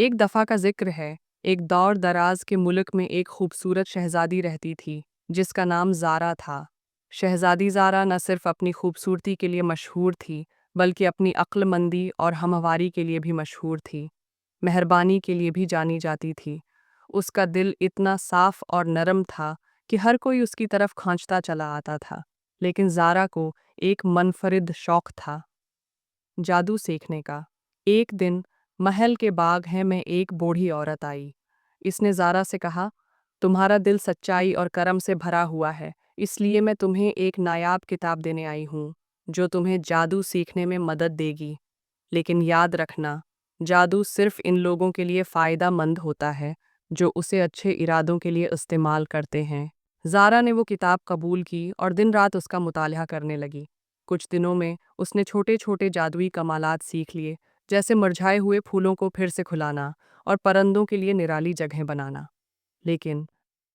ایک دفعہ کا ذکر ہے، ایک دور دراز کے ملک میں ایک خوبصورت شہزادی رہتی تھی جس کا نام زارا تھا۔ شہزادی زارا نہ صرف اپنی خوبصورتی کے لیے مشہور تھی بلکہ اپنی عقل مندی اور ہمواری کے لیے بھی مشہور تھی۔ مہربانی کے لیے بھی جانی جاتی تھی۔ اس کا دل اتنا صاف اور نرم تھا کہ ہر کوئی اس کی طرف کھانچتا چلا آتا تھا۔ لیکن زارا کو ایک منفرد شوق تھا، جادو سیکھنے کا۔ ایک دن محل کے باغ میں ایک بوڑھی عورت آئی۔ اس نے زارا سے کہا، تمہارا دل سچائی اور کرم سے بھرا ہوا ہے، اس لیے میں تمہیں ایک نایاب کتاب دینے آئی ہوں جو تمہیں جادو سیکھنے میں مدد دے گی۔ لیکن یاد رکھنا، جادو صرف ان لوگوں کے لیے فائدہ مند ہوتا ہے جو اسے اچھے ارادوں کے لیے استعمال کرتے ہیں۔ زارا نے وہ کتاب قبول کی اور دن رات اس کا مطالعہ کرنے لگی۔ کچھ دنوں میں اس نے چھوٹے چھوٹے جادوئی کمالات سیکھ لیے، جیسے مرجھائے ہوئے پھولوں کو پھر سے کھلانا اور پرندوں کے لیے نرالی جگہیں بنانا۔ لیکن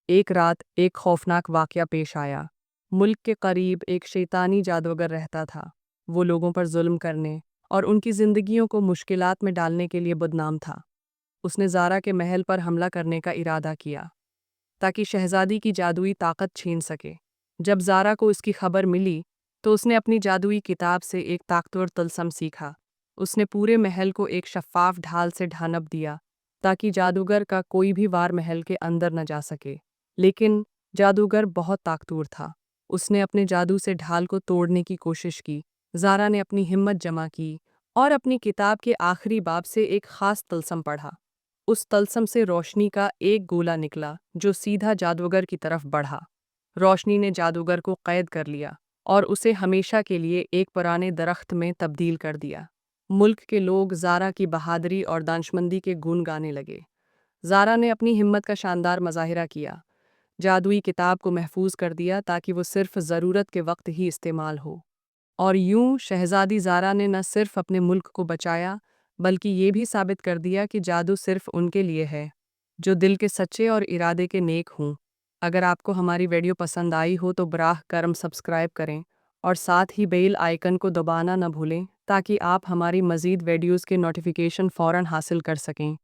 ایک رات ایک خوفناک واقعہ پیش آیا۔ ملک کے قریب ایک شیطانی جادوگر رہتا تھا۔ وہ لوگوں پر ظلم کرنے اور ان کی زندگیوں کو مشکلات میں ڈالنے کے لیے بدنام تھا۔ اس نے زارا کے محل پر حملہ کرنے کا ارادہ کیا تاکہ شہزادی کی جادوئی طاقت چھین سکے۔ جب زارا کو اس کی خبر ملی تو اس نے اپنی جادوئی کتاب سے ایک طاقتور طلسم سیکھا۔ اس نے پورے محل کو ایک شفاف ڈھال سے ڈھانپ دیا تاکہ جادوگر کا کوئی بھی وار محل کے اندر نہ جا سکے۔ لیکن جادوگر بہت طاقتور تھا۔ اس نے اپنے جادو سے ڈھال کو توڑنے کی کوشش کی۔ زارا نے اپنی ہمت جمع کی اور اپنی کتاب کے آخری باب سے ایک خاص طلسم پڑھا۔ اس طلسم سے روشنی کا ایک گولا نکلا جو سیدھا جادوگر کی طرف بڑھا۔ روشنی نے جادوگر کو قید کر لیا اور اسے ہمیشہ کے لیے ایک پرانے درخت میں تبدیل کر دیا۔ ملک کے لوگ زارا کی بہادری اور دانشمندی کے گن گانے لگے۔ زارا نے اپنی ہمت کا شاندار مظاہرہ کیا، جادوئی کتاب کو محفوظ کر دیا تاکہ وہ صرف ضرورت کے وقت ہی استعمال ہو۔ اور یوں شہزادی زارا نے نہ صرف اپنے ملک کو بچایا بلکہ یہ بھی ثابت کر دیا کہ جادو صرف ان کے لیے ہے جو دل کے سچے اور ارادے کے نیک ہوں۔ اگر آپ کو ہماری ویڈیو پسند آئی ہو تو براہ کرم سبسکرائب کریں اور ساتھ ہی بیل آئیکن کو دبانا نہ بھولیں تاکہ آپ ہماری مزید ویڈیوز کے نوٹیفیکیشن فوراً حاصل کر سکیں۔